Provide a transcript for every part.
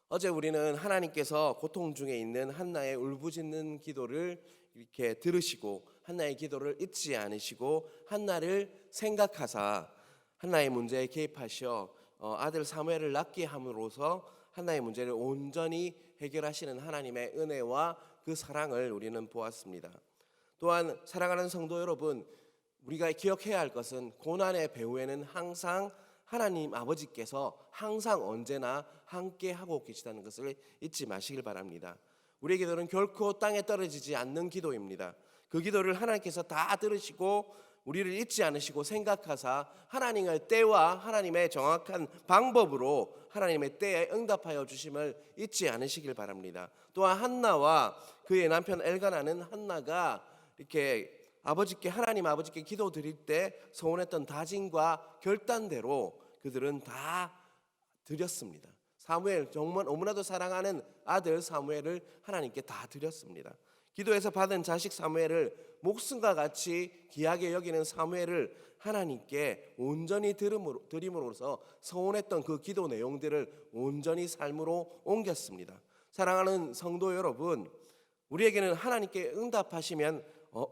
어제 우리는 하나님께서 고통 중에 있는 한나의 울부짖는 기도를 이렇게 들으시고 한나의 기도를 잊지 않으시고 한나를 생각하사 한나의 문제에 개입하셔 아들 사무엘을 낳게 함으로써 한나의 문제를 온전히 해결하시는 하나님의 은혜와 그 사랑을 우리는 보았습니다. 또한 사랑하는 성도 여러분, 우리가 기억해야 할 것은 고난의 배후에는 항상 하나님 아버지께서 항상 언제나 함께 하고 계시다는 것을 잊지 마시길 바랍니다. 우리의 기도는 결코 땅에 떨어지지 않는 기도입니다. 그 기도를 하나님께서 다 들으시고 우리를 잊지 않으시고 생각하사 하나님의 때와 하나님의 정확한 방법으로 하나님의 때에 응답하여 주심을 잊지 않으시길 바랍니다. 또한 한나와 그의 남편 엘가나는 한나가 이렇게 하나님 아버지께 기도 드릴 때 서원했던 다짐과 결단대로 그들은 다 드렸습니다. 사무엘, 정말 너무나도 사랑하는 아들 사무엘을 하나님께 다 드렸습니다. 기도에서 받은 자식 사무엘을 목숨과 같이 귀하게 여기는 사무엘을 하나님께 온전히 드림으로써 서원했던 그 기도 내용들을 온전히 삶으로 옮겼습니다. 사랑하는 성도 여러분, 우리에게는 하나님께 응답하시면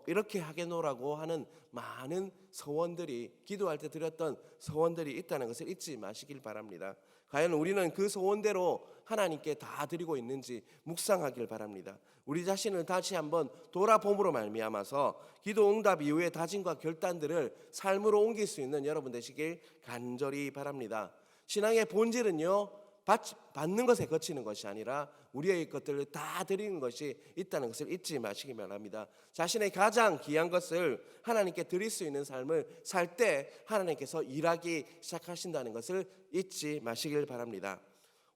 이렇게 하겠노라고 하는 많은 소원들이, 기도할 때 드렸던 소원들이 있다는 것을 잊지 마시길 바랍니다. 과연 우리는 그 소원대로 하나님께 다 드리고 있는지 묵상하길 바랍니다. 우리 자신을 다시 한번 돌아봄으로 말미암아서 기도 응답 이후의 다짐과 결단들을 삶으로 옮길 수 있는 여러분 되시길 간절히 바랍니다. 신앙의 본질은요, 받는 것에 그치는 것이 아니라 우리의 것들을 다 드리는 것이 있다는 것을 잊지 마시기 바랍니다. 자신의 가장 귀한 것을 하나님께 드릴 수 있는 삶을 살 때 하나님께서 일하기 시작하신다는 것을 잊지 마시길 바랍니다.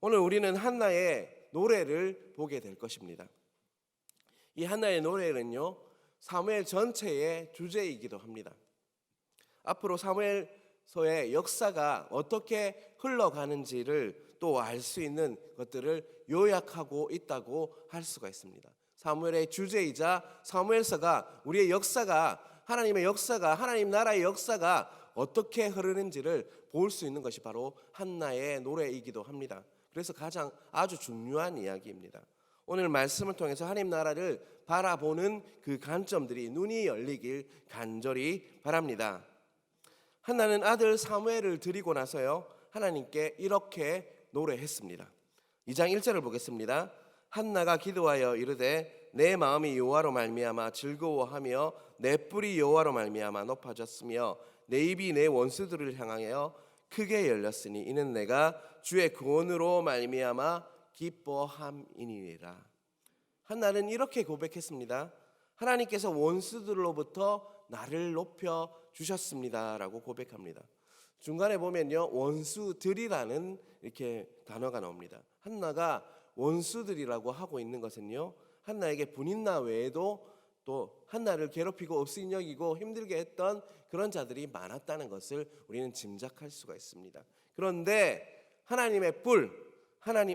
오늘 우리는 한나의 노래를 보게 될 것입니다. 이 한나의 노래는요, 사무엘 전체의 주제이기도 합니다. 앞으로 사무엘서의 역사가 어떻게 흘러가는지를 또 알 수 있는 것들을 요약하고 있다고 할 수가 있습니다. 사무엘의 주제이자 사무엘서가 우리의 역사가, 하나님의 역사가, 하나님 나라의 역사가 어떻게 흐르는지를 볼 수 있는 것이 바로 한나의 노래이기도 합니다. 그래서 가장 아주 중요한 이야기입니다. 오늘 말씀을 통해서 하나님 나라를 바라보는 그 관점들이 눈이 열리길 간절히 바랍니다. 한나는 아들 사무엘을 드리고 나서요, 하나님께 이렇게 노래했습니다. 2장 1절을 보겠습니다. 한나가 기도하여 이르되 내 마음이 여호와로 말미암아 즐거워하며 내 뿔이 여호와로 말미암아 높아졌으며 내 입이 내 원수들을 향하여 크게 열렸으니 이는 내가 주의 구원으로 말미암아 기뻐함이니라. 한나는 이렇게 고백했습니다. 하나님께서 원수들로부터 나를 높여 주셨습니다라고 고백합니다. 중간에 보면요, 원수들이라는 이렇게 단어가 나옵니다. 한나가 원수들이라고 하고 있는 것은요, 한나에게 분인나 외에도 또 한나를 괴롭히고 업신 여기고 힘들게 했던 그런 자들이 많았다는 것을 우리는 짐작할 수가 있습니다. 그런데 하나님의 뿔,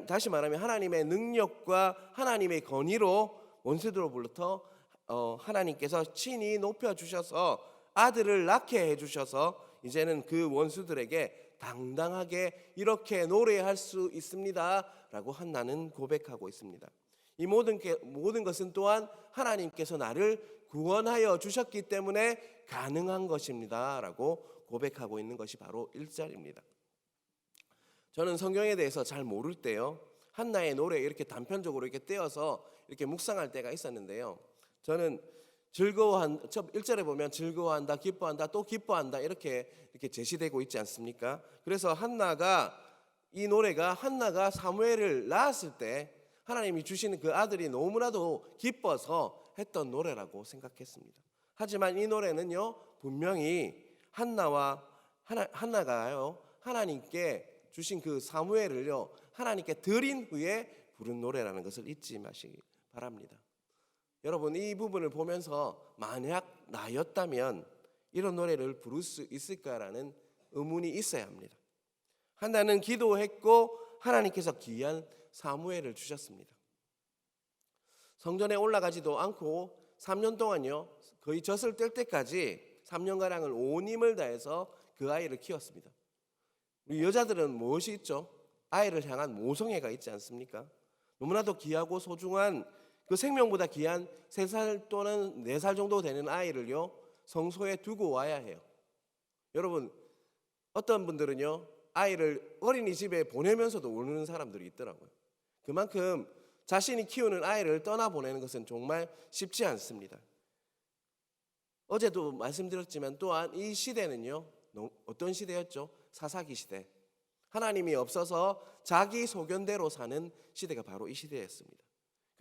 다시 말하면 하나님의 능력과 하나님의 권위로 원수들로부터 하나님께서 친히 높여주셔서 아들을 낳게 해주셔서 이제는 그 원수들에게 당당하게 이렇게 노래할 수 있습니다 라고 한나는 고백하고 있습니다. 이 모든 것은 또한 하나님께서 나를 구원하여 주셨기 때문에 가능한 것입니다 라고 고백하고 있는 것이 바로 1절입니다. 저는 성경에 대해서 잘 모를 때요, 한나의 노래 이렇게 단편적으로 이렇게 떼어서 이렇게 묵상할 때가 있었는데요, 저는 1절에 보면 즐거워한다, 기뻐한다, 또 기뻐한다 이렇게 제시되고 있지 않습니까? 그래서 이 노래가 한나가 사무엘을 낳았을 때 하나님이 주시는 그 아들이 너무나도 기뻐서 했던 노래라고 생각했습니다. 하지만 이 노래는요, 분명히 한나가요, 하나님께 주신 그 사무엘을요, 하나님께 드린 후에 부른 노래라는 것을 잊지 마시기 바랍니다. 여러분, 이 부분을 보면서 만약 나였다면 이런 노래를 부를 수 있을까라는 의문이 있어야 합니다. 한나는 기도했고 하나님께서 귀한 사무엘을 주셨습니다. 성전에 올라가지도 않고 3년 동안요, 거의 젖을 뗄 때까지 3년가량을 온 힘을 다해서 그 아이를 키웠습니다. 우리 여자들은 무엇이 있죠? 아이를 향한 모성애가 있지 않습니까? 너무나도 귀하고 소중한 그 생명보다 귀한 3살 또는 4살 정도 되는 아이를요 성소에 두고 와야 해요. 여러분, 어떤 분들은요 아이를 어린이집에 보내면서도 우는 사람들이 있더라고요. 그만큼 자신이 키우는 아이를 떠나보내는 것은 정말 쉽지 않습니다. 어제도 말씀드렸지만 또한 이 시대는요 어떤 시대였죠? 사사기 시대. 하나님이 없어서 자기 소견대로 사는 시대가 바로 이 시대였습니다.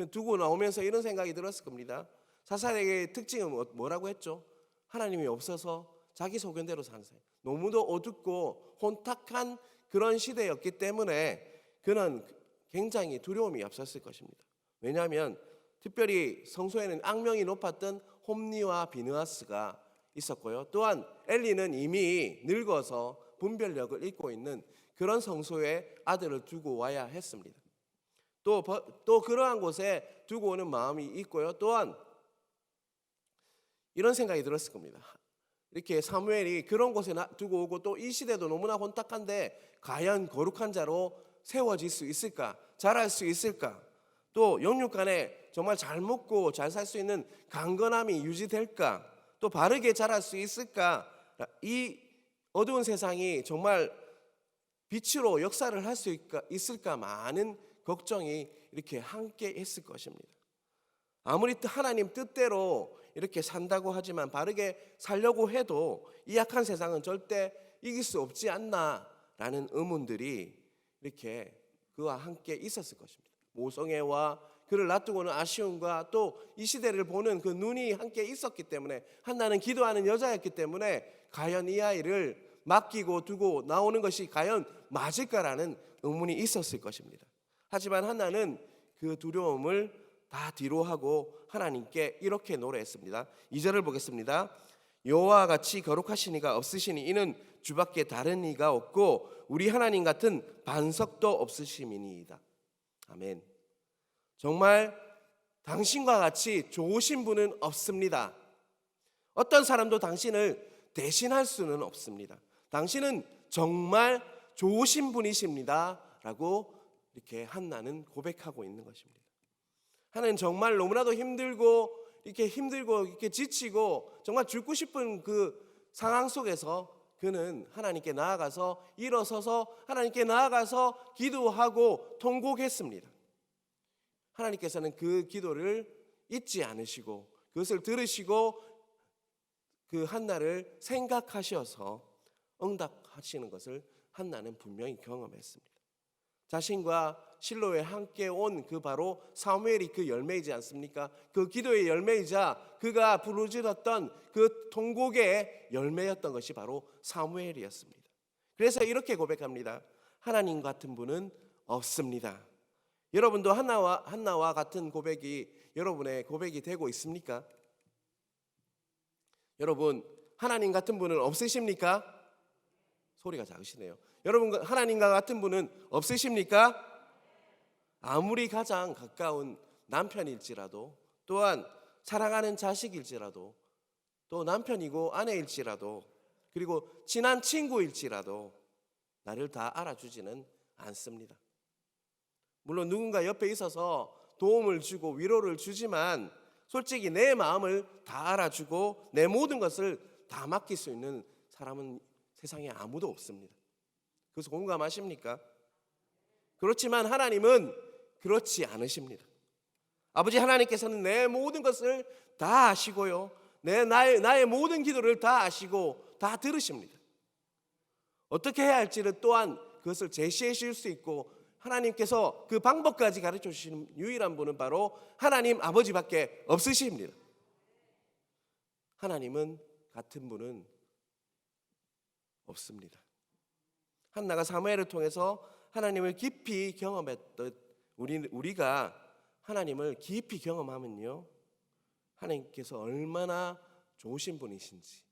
두고 나오면서 이런 생각이 들었을 겁니다. 사사기의 특징은 뭐라고 했죠? 하나님이 없어서 자기 소견대로 사는 사람. 너무도 어둡고 혼탁한 그런 시대였기 때문에 그는 굉장히 두려움이 앞섰을 것입니다. 왜냐하면 특별히 성소에는 악명이 높았던 홈리와 비느하스가 있었고요. 또한 엘리는 이미 늙어서 분별력을 잃고 있는 그런 성소에 아들을 두고 와야 했습니다. 또 그러한 곳에 두고 오는 마음이 있고요. 또한 이런 생각이 들었을 겁니다. 이렇게 사무엘이 그런 곳에 두고 오고 또 이 시대도 너무나 혼탁한데 과연 거룩한 자로 세워질 수 있을까? 자랄 수 있을까? 또 영육간에 정말 잘 먹고 잘 살 수 있는 강건함이 유지될까? 또 바르게 자랄 수 있을까? 이 어두운 세상이 정말 빛으로 역사를 할 수 있을까? 많은 걱정이 이렇게 함께 했을 것입니다. 아무리 하나님 뜻대로 이렇게 산다고 하지만 바르게 살려고 해도 이 약한 세상은 절대 이길 수 없지 않나라는 의문들이 이렇게 그와 함께 있었을 것입니다. 모성애와 그를 놔두고는 아쉬움과 또 이 시대를 보는 그 눈이 함께 있었기 때문에 한나는 기도하는 여자였기 때문에 과연 이 아이를 맡기고 두고 나오는 것이 과연 맞을까라는 의문이 있었을 것입니다. 하지만 한나는 그 두려움을 다 뒤로 하고 하나님께 이렇게 노래했습니다. 2절을 보겠습니다. 여호와와 같이 거룩하신 이가 없으시니 이는 주밖에 다른 이가 없고 우리 하나님 같은 반석도 없으심이니이다. 아멘. 정말 당신과 같이 좋으신 분은 없습니다. 어떤 사람도 당신을 대신할 수는 없습니다. 당신은 정말 좋으신 분이십니다 라고 이렇게 한나는 고백하고 있는 것입니다. 하나님 정말 너무나도 힘들고 이렇게 지치고 정말 죽고 싶은 그 상황 속에서 그는 하나님께 나아가서 일어서서 하나님께 나아가서 기도하고 통곡했습니다. 하나님께서는 그 기도를 잊지 않으시고 그것을 들으시고 그 한나를 생각하셔서 응답하시는 것을 한나는 분명히 경험했습니다. 자신과 실로에 함께 온 그 바로 사무엘이 그 열매이지 않습니까? 그 기도의 열매이자 그가 부르짖었던 그 통곡의 열매였던 것이 바로 사무엘이었습니다. 그래서 이렇게 고백합니다. 하나님 같은 분은 없습니다. 여러분도 한나와 같은 고백이 여러분의 고백이 되고 있습니까? 여러분 하나님 같은 분은 없으십니까? 소리가 작으시네요. 여러분 하나님과 같은 분은 없으십니까? 아무리 가장 가까운 남편일지라도 또한 사랑하는 자식일지라도 또 남편이고 아내일지라도 그리고 친한 친구일지라도 나를 다 알아주지는 않습니다. 물론 누군가 옆에 있어서 도움을 주고 위로를 주지만 솔직히 내 마음을 다 알아주고 내 모든 것을 다 맡길 수 있는 사람은 세상에 아무도 없습니다. 그래서 공감하십니까? 그렇지만 하나님은 그렇지 않으십니다. 아버지 하나님께서는 내 모든 것을 다 아시고요. 나의 모든 기도를 다 아시고 다 들으십니다. 어떻게 해야 할지를 또한 그것을 제시해 주실 수 있고 하나님께서 그 방법까지 가르쳐 주시는 유일한 분은 바로 하나님 아버지밖에 없으십니다. 하나님은 같은 분은 없습니다. 한나가 사무엘을 통해서 하나님을 깊이 경험했듯 우리가 하나님을 깊이 경험하면요 하나님께서 얼마나 좋으신 분이신지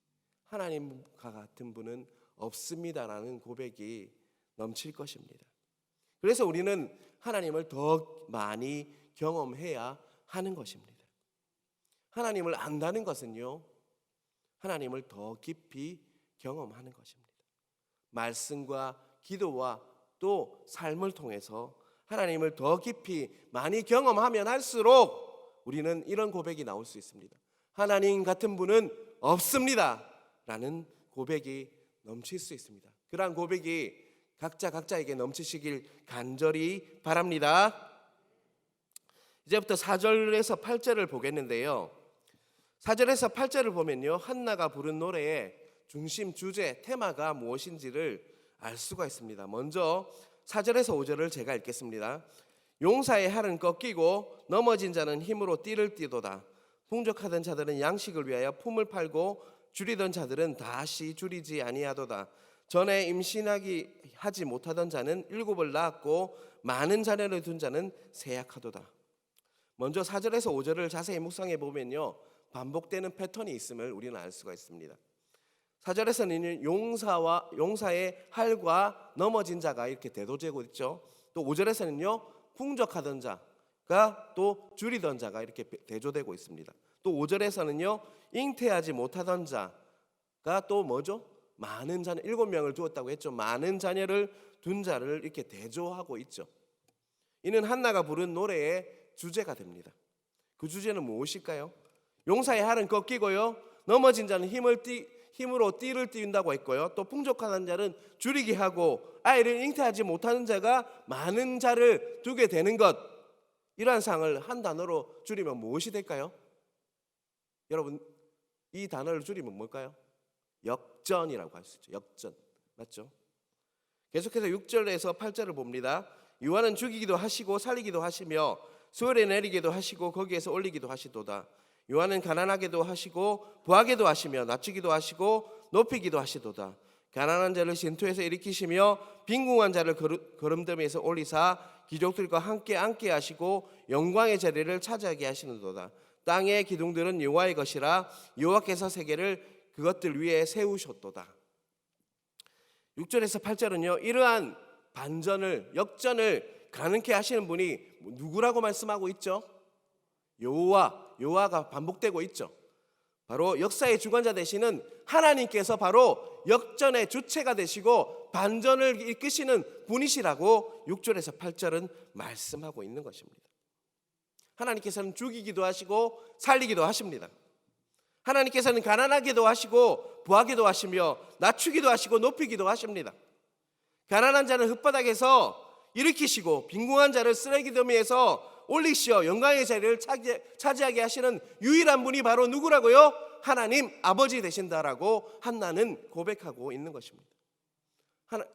하나님과 같은 분은 없습니다라는 고백이 넘칠 것입니다. 그래서 우리는 하나님을 더 많이 경험해야 하는 것입니다. 하나님을 안다는 것은요 하나님을 더 깊이 경험하는 것입니다. 말씀과 기도와 또 삶을 통해서 하나님을 더 깊이 많이 경험하면 할수록 우리는 이런 고백이 나올 수 있습니다. 하나님 같은 분은 없습니다 라는 고백이 넘칠 수 있습니다. 그러한 고백이 각자에게 넘치시길 간절히 바랍니다. 이제부터 4절에서 8절을 보겠는데요, 4절에서 8절을 보면요, 한나가 부른 노래의 중심 주제, 테마가 무엇인지를 알 수가 있습니다. 먼저 4절에서 5절을 제가 읽겠습니다. 용사의 할은 꺾이고 넘어진 자는 힘으로 띠를 띠도다. 풍족하던 자들은 양식을 위하여 품을 팔고 줄이던 자들은 다시 줄이지 아니하도다. 전에 임신하기 하지 못하던 자는 7을 낳았고 많은 자녀를 둔 자는 세약하도다. 먼저 4절에서 5절을 자세히 묵상해 보면요, 반복되는 패턴이 있음을 우리는 알 수가 있습니다. 4절에서는 용사의 할과 넘어진 자가 이렇게 대조되고 있죠. 또 5절에서는요, 풍족하던 자가 또 줄이던 자가 이렇게 대조되고 있습니다. 또 5절에서는요, 잉태하지 못하던 자가 또 뭐죠? 많은 자녀, 7명을 두었다고 했죠. 많은 자녀를 둔 자를 이렇게 대조하고 있죠. 이는 한나가 부른 노래의 주제가 됩니다. 그 주제는 무엇일까요? 용사의 할은 꺾이고요, 넘어진 자는 힘으로 띠를 띠운다고 했고요, 또 풍족한 자는 줄이게 하고 아이를 잉태하지 못하는 자가 많은 자를 두게 되는 것, 이러한 상을 한 단어로 줄이면 무엇이 될까요? 여러분, 이 단어를 줄이면 뭘까요? 역전이라고 할 수 있죠. 역전, 맞죠? 계속해서 6절에서 8절을 봅니다. 요한은 죽이기도 하시고 살리기도 하시며 수월에 내리기도 하시고 거기에서 올리기도 하시도다. 요한은 가난하게도 하시고 부하게도 하시며 낮추기도 하시고 높이기도 하시도다. 가난한 자를 진토에서 일으키시며 빈궁한 자를 거름더미에서 올리사 귀족들과 함께 앉게 하시고 영광의 자리를 차지하게 하시는도다. 땅의 기둥들은 여호와의 것이라 여호와께서 세계를 그것들 위에 세우셨도다. 6절에서 8절은요, 이러한 반전을, 역전을 가능케 하시는 분이 누구라고 말씀하고 있죠? 여호와가 반복되고 있죠. 바로 역사의 주관자 되시는 하나님께서 바로 역전의 주체가 되시고 반전을 이끄시는 분이시라고 6절에서 8절은 말씀하고 있는 것입니다. 하나님께서는 죽이기도 하시고 살리기도 하십니다. 하나님께서는 가난하게도 하시고 부하게도 하시며 낮추기도 하시고 높이기도 하십니다. 가난한 자는 흙바닥에서 일으키시고 빈궁한 자를 쓰레기 더미에서 올리시어 영광의 자리를 차지하게 하시는 유일한 분이 바로 누구라고요? 하나님 아버지 되신다라고 한나는 고백하고 있는 것입니다.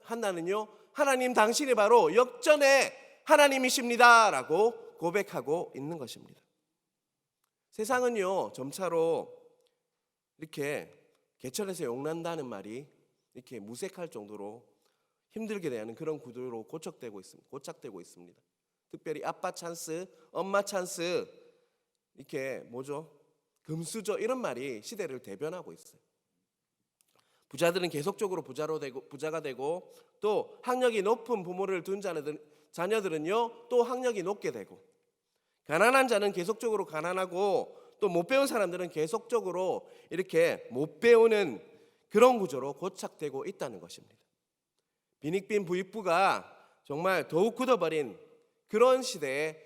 한나는요, 하나님 당신이 바로 역전의 하나님이십니다라고 고백하고 있는 것입니다. 세상은요, 점차로 이렇게 개천에서 용난다는 말이 이렇게 무색할 정도로 힘들게 대하는 그런 구도로 고착되고 있습니다. 특별히 아빠 찬스, 엄마 찬스, 이렇게 뭐죠? 금수저, 이런 말이 시대를 대변하고 있어요. 부자들은 계속적으로 부자가 되고 또 학력이 높은 부모를 둔 자녀들은요 또 학력이 높게 되고, 가난한 자는 계속적으로 가난하고 또 못 배운 사람들은 계속적으로 이렇게 못 배우는 그런 구조로 고착되고 있다는 것입니다. 빈익빈 부익부가 정말 더욱 굳어버린 그런 시대에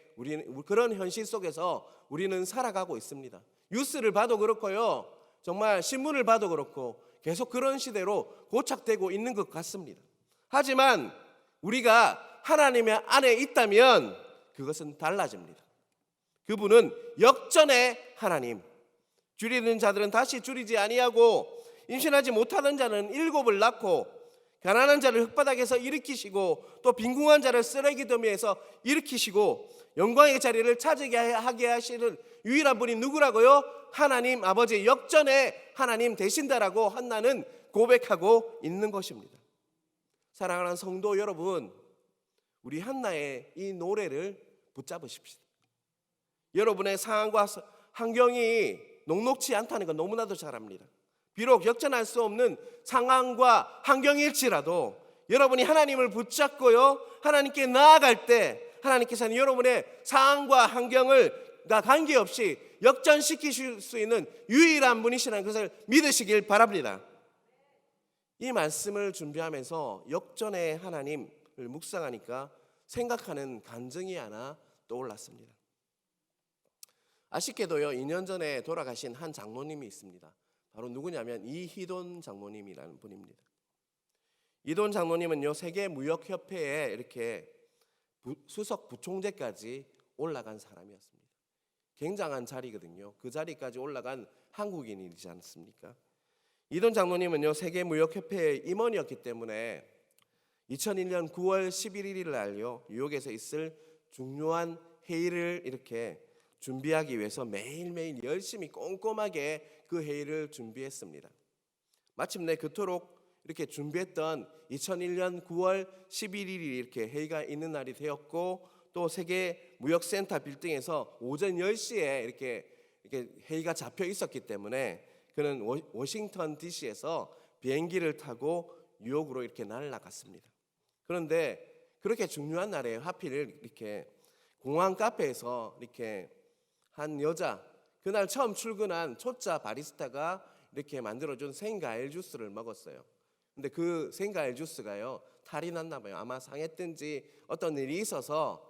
그런 현실 속에서 우리는 살아가고 있습니다. 뉴스를 봐도 그렇고요, 정말 신문을 봐도 그렇고 계속 그런 시대로 고착되고 있는 것 같습니다. 하지만 우리가 하나님의 안에 있다면 그것은 달라집니다. 그분은 역전의 하나님, 줄이는 자들은 다시 줄이지 아니하고 임신하지 못하던 자는 7을 낳고 가난한 자를 흙바닥에서 일으키시고 또 빈궁한 자를 쓰레기 더미에서 일으키시고 영광의 자리를 차지하게 하시는 유일한 분이 누구라고요? 하나님 아버지, 역전의 하나님 되신다라고 한나는 고백하고 있는 것입니다. 사랑하는 성도 여러분, 우리 한나의 이 노래를 붙잡으십시다. 여러분의 상황과 환경이 녹록지 않다는 건 너무나도 잘 압니다. 비록 역전할 수 없는 상황과 환경일지라도 여러분이 하나님을 붙잡고요, 하나님께 나아갈 때 하나님께서는 여러분의 상황과 환경을 관계없이 역전시키실 수 있는 유일한 분이시라는 것을 믿으시길 바랍니다. 이 말씀을 준비하면서 역전의 하나님, 묵상하니까 생각하는 간증이 하나 떠올랐습니다. 아쉽게도요, 2년 전에 돌아가신 한 장로님이 있습니다. 바로 누구냐면 이희돈 장로님이라는 분입니다. 이돈 장로님은요, 세계무역협회에 이렇게 수석 부총재까지 올라간 사람이었습니다. 굉장한 자리거든요. 그 자리까지 올라간 한국인이지 않습니까? 이돈 장로님은요, 세계무역협회의 임원이었기 때문에 2001년 9월 11일 날요, 뉴욕에서 있을 중요한 회의를 이렇게 준비하기 위해서 매일매일 열심히 꼼꼼하게 그 회의를 준비했습니다. 마침내 그토록 이렇게 준비했던 2001년 9월 11일이 이렇게 회의가 있는 날이 되었고, 또 세계무역센터 빌딩에서 오전 10시에 이렇게 회의가 잡혀 있었기 때문에 그는 워싱턴 DC에서 비행기를 타고 뉴욕으로 이렇게 날아갔습니다. 그런데 그렇게 중요한 날에 하필 이렇게 공항 카페에서 이렇게 한 여자, 그날 처음 출근한 초짜 바리스타가 이렇게 만들어준 생과일 주스를 먹었어요. 근데 그 생과일 주스가요, 탈이 났나 봐요. 아마 상했든지 어떤 일이 있어서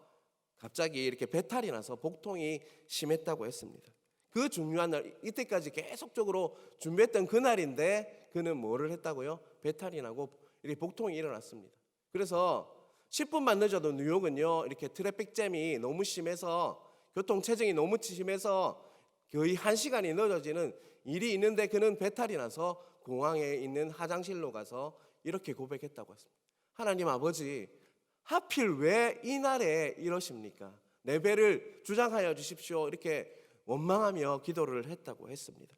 갑자기 이렇게 배탈이 나서 복통이 심했다고 했습니다. 그 중요한 날, 이때까지 계속적으로 준비했던 그날인데 그는 뭐를 했다고요? 배탈이 나고 이렇게 복통이 일어났습니다. 그래서 10분만 늦어도 뉴욕은요, 이렇게 트래픽 잼이 너무 심해서, 교통체증이 너무 심해서 거의 1시간이 늦어지는 일이 있는데 그는 배탈이 나서 공항에 있는 화장실로 가서 이렇게 고백했다고 했습니다. 하나님 아버지, 하필 왜 이날에 이러십니까? 내 배를 주장하여 주십시오. 이렇게 원망하며 기도를 했다고 했습니다.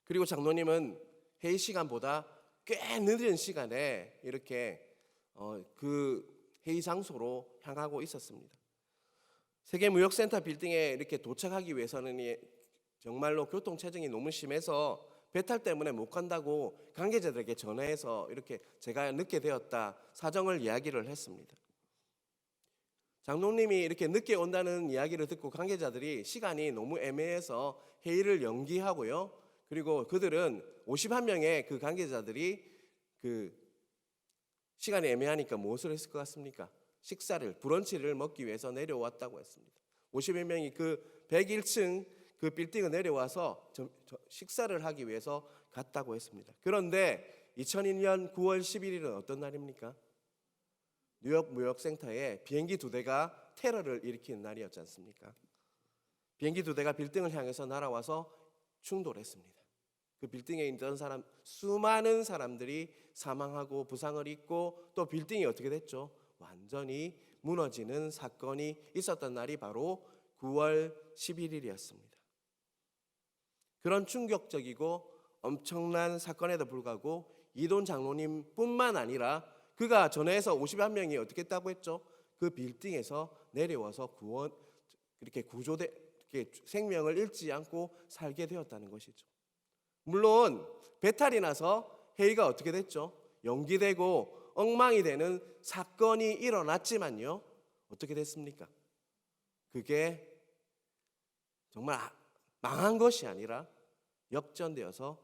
그리고 장로님은 회의 시간보다 꽤 늦은 시간에 이렇게 그 회의 장소로 향하고 있었습니다. 세계무역센터 빌딩에 이렇게 도착하기 위해서는 정말로 교통체증이 너무 심해서 배탈 때문에 못 간다고 관계자들에게 전화해서 이렇게 제가 늦게 되었다 사정을 이야기를 했습니다. 장로님이 이렇게 늦게 온다는 이야기를 듣고 관계자들이 시간이 너무 애매해서 회의를 연기하고요. 그리고 그들은 51명의 그 관계자들이 그 시간이 애매하니까 무엇을 했을 것 같습니까? 식사를, 브런치를 먹기 위해서 내려왔다고 했습니다. 51명이 그 101층 그 빌딩을 내려와서 식사를 하기 위해서 갔다고 했습니다. 그런데 2001년 9월 11일은 어떤 날입니까? 뉴욕 무역센터에 비행기 2대가 테러를 일으킨 날이었지 않습니까? 비행기 2대가 빌딩을 향해서 날아와서 충돌했습니다. 그 빌딩에 있던 수많은 사람들이 사망하고 부상을 입고, 또 빌딩이 어떻게 됐죠? 완전히 무너지는 사건이 있었던 날이 바로 9월 11일이었습니다. 그런 충격적이고 엄청난 사건에도 불구하고 이돈 장로님뿐만 아니라 그가 전해서 51명이 어떻게 했다고 했죠? 그 빌딩에서 내려와서 이렇게 생명을 잃지 않고 살게 되었다는 것이죠. 물론 배탈이 나서 회의가 어떻게 됐죠? 연기되고 엉망이 되는 사건이 일어났지만요, 어떻게 됐습니까? 그게 정말 망한 것이 아니라 역전되어서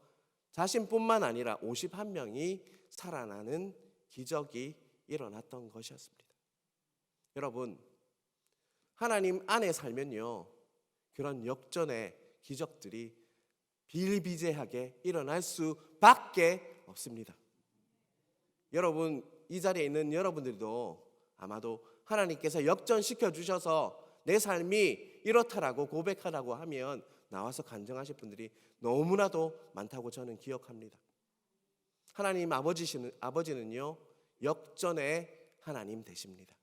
자신뿐만 아니라 51명이 살아나는 기적이 일어났던 것이었습니다. 여러분, 하나님 안에 살면요, 그런 역전의 기적들이 비일비재하게 일어날 수밖에 없습니다. 여러분, 이 자리에 있는 여러분들도 아마도 하나님께서 역전시켜 주셔서 내 삶이 이렇다라고 고백하라고 하면 나와서 간증하실 분들이 너무나도 많다고 저는 기억합니다. 하나님 아버지는요, 역전의 하나님 되십니다.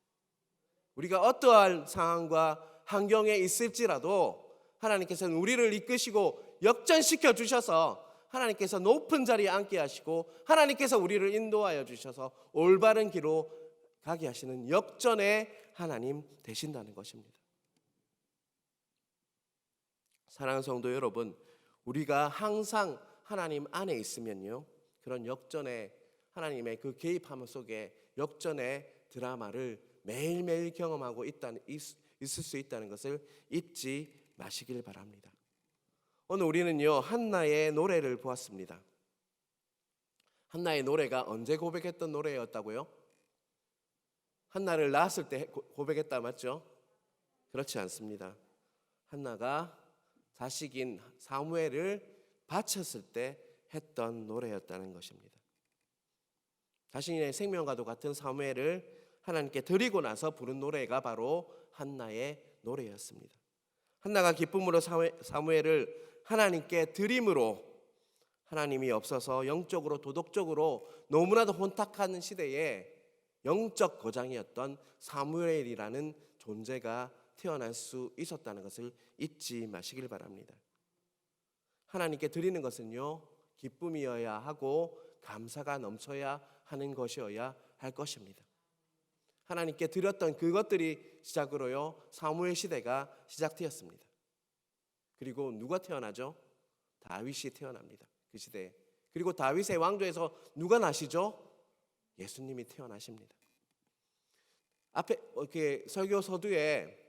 우리가 어떠한 상황과 환경에 있을지라도 하나님께서는 우리를 이끄시고 역전시켜 주셔서 하나님께서 높은 자리에 앉게 하시고 하나님께서 우리를 인도하여 주셔서 올바른 길로 가게 하시는 역전의 하나님 되신다는 것입니다. 사랑하는 성도 여러분, 우리가 항상 하나님 안에 있으면요, 그런 역전의 하나님의 그 개입함 속에 역전의 드라마를 매일매일 경험하고 있을 수 있다는 것을 잊지 마시길 바랍니다. 오늘 우리는요, 한나의 노래를 보았습니다. 한나의 노래가 언제 고백했던 노래였다고요? 한나를 낳았을 때 고백했다 맞죠? 그렇지 않습니다. 한나가 자식인 사무엘을 바쳤을 때 했던 노래였다는 것입니다. 자신의 생명과도 같은 사무엘을 하나님께 드리고 나서 부른 노래가 바로 한나의 노래였습니다. 한나가 기쁨으로 사무엘을 하나님께 드림으로 하나님이 없어서 영적으로 도덕적으로 너무나도 혼탁한 시대에 영적 거장이었던 사무엘이라는 존재가 태어날 수 있었다는 것을 잊지 마시길 바랍니다. 하나님께 드리는 것은요, 기쁨이어야 하고 감사가 넘쳐야 하는 것이어야 할 것입니다. 하나님께 드렸던 그것들이 시작으로요, 사무엘 시대가 시작되었습니다. 그리고 누가 태어나죠? 다윗이 태어납니다. 그 시대에. 그리고 다윗의 왕조에서 누가 나시죠? 예수님이 태어나십니다. 앞에 이렇게 설교 서두에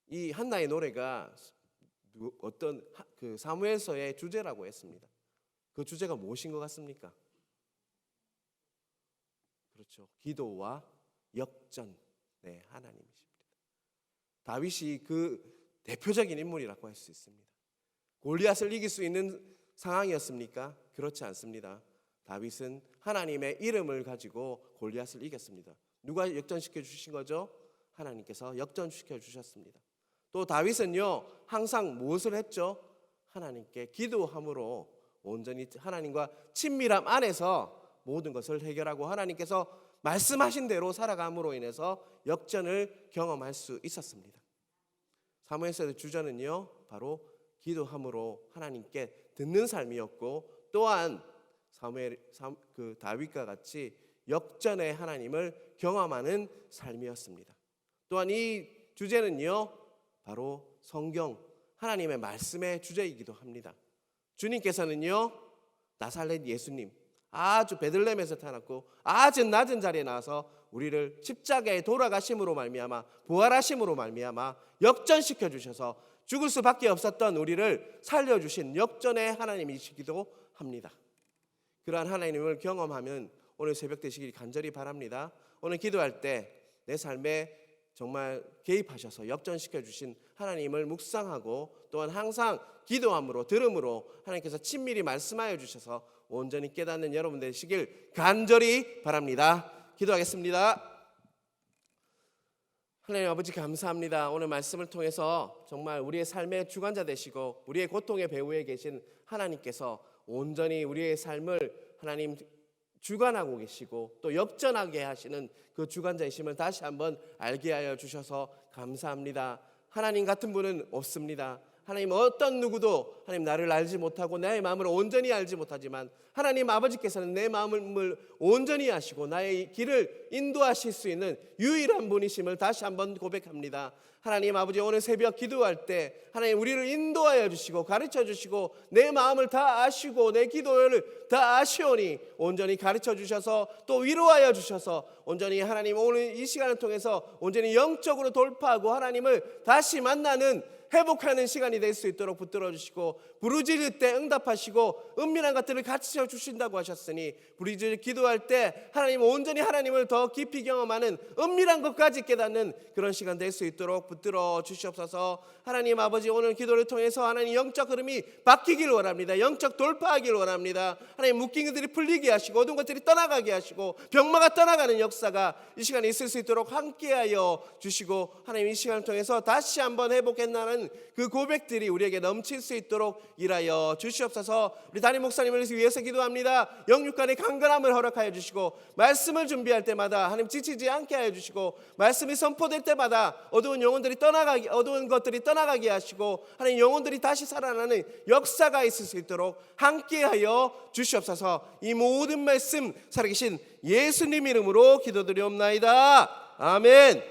이 한나의 노래가 어떤 그 사무엘서의 주제라고 했습니다. 그 주제가 무엇인 것 같습니까? 그렇죠. 기도와 역전. 네, 하나님이십니다. 다윗이 그 대표적인 인물이라고 할 수 있습니다. 골리앗을 이길 수 있는 상황이었습니까? 그렇지 않습니다. 다윗은 하나님의 이름을 가지고 골리앗을 이겼습니다. 누가 역전시켜 주신 거죠? 하나님께서 역전시켜 주셨습니다. 또 다윗은요, 항상 무엇을 했죠? 하나님께 기도함으로 온전히 하나님과 친밀함 안에서 모든 것을 해결하고 하나님께서 말씀하신 대로 살아감으로 인해서 역전을 경험할 수 있었습니다. 사무엘서의 주제는요, 바로 기도함으로 하나님께 듣는 삶이었고, 또한 다윗과 같이 역전의 하나님을 경험하는 삶이었습니다. 또한 이 주제는요, 바로 성경 하나님의 말씀의 주제이기도 합니다. 주님께서는요, 나사렛 예수님, 아주 베들레헴에서 태어났고 아주 낮은 자리에 나와서 우리를 십자가에 돌아가심으로 말미암아 부활하심으로 말미암아 역전시켜 주셔서 죽을 수밖에 없었던 우리를 살려주신 역전의 하나님이시기도 합니다. 그러한 하나님을 경험하면 오늘 새벽 되시길 간절히 바랍니다. 오늘 기도할 때 내 삶에 정말 개입하셔서 역전시켜 주신 하나님을 묵상하고, 또한 항상 기도함으로 들음으로 하나님께서 친밀히 말씀하여 주셔서 온전히 깨닫는 여러분 되시길 간절히 바랍니다. 기도하겠습니다. 하나님 아버지, 감사합니다. 오늘 말씀을 통해서 정말 우리의 삶의 주관자 되시고 우리의 고통의 배후에 계신 하나님께서 온전히 우리의 삶을 하나님 주관하고 계시고 또 역전하게 하시는 그 주관자이심을 다시 한번 알게 하여 주셔서 감사합니다. 하나님 같은 분은 없습니다. 하나님 어떤 누구도 하나님 나를 알지 못하고 나의 마음을 온전히 알지 못하지만 하나님 아버지께서는 내 마음을 온전히 아시고 나의 길을 인도하실 수 있는 유일한 분이심을 다시 한번 고백합니다. 하나님 아버지, 오늘 새벽 기도할 때 하나님 우리를 인도하여 주시고 가르쳐 주시고 내 마음을 다 아시고 내 기도를 다 아시오니 온전히 가르쳐 주셔서 또 위로하여 주셔서 온전히 하나님 오늘 이 시간을 통해서 온전히 영적으로 돌파하고 하나님을 다시 만나는 회복하는 시간이 될 수 있도록 붙들어 주시고 부르짖을 때 응답하시고 은밀한 것들을 가르쳐 주신다고 하셨으니 부르짖을 기도할 때 하나님 온전히 하나님을 더 깊이 경험하는 은밀한 것까지 깨닫는 그런 시간 될 수 있도록 붙들어 주시옵소서. 하나님 아버지, 오늘 기도를 통해서 하나님 영적 흐름이 바뀌길 원합니다. 영적 돌파하길 원합니다. 하나님 묶인 것들이 풀리게 하시고 어두운 것들이 떠나가게 하시고 병마가 떠나가는 역사가 이 시간에 있을 수 있도록 함께하여 주시고 하나님 이 시간을 통해서 다시 한번 회복했나는 그 고백들이 우리에게 넘칠 수 있도록 일하여 주시옵소서. 우리 담임 목사님을 위해서 기도합니다. 영육간의 강건함을 허락하여 주시고 말씀을 준비할 때마다 하나님 지치지 않게 하여 주시고 말씀이 선포될 때마다 어두운 것들이 떠나가게 하시고 하나님 영혼들이 다시 살아나는 역사가 있을 수 있도록 함께하여 주시옵소서. 이 모든 말씀 살아계신 예수님 이름으로 기도드리옵나이다. 아멘.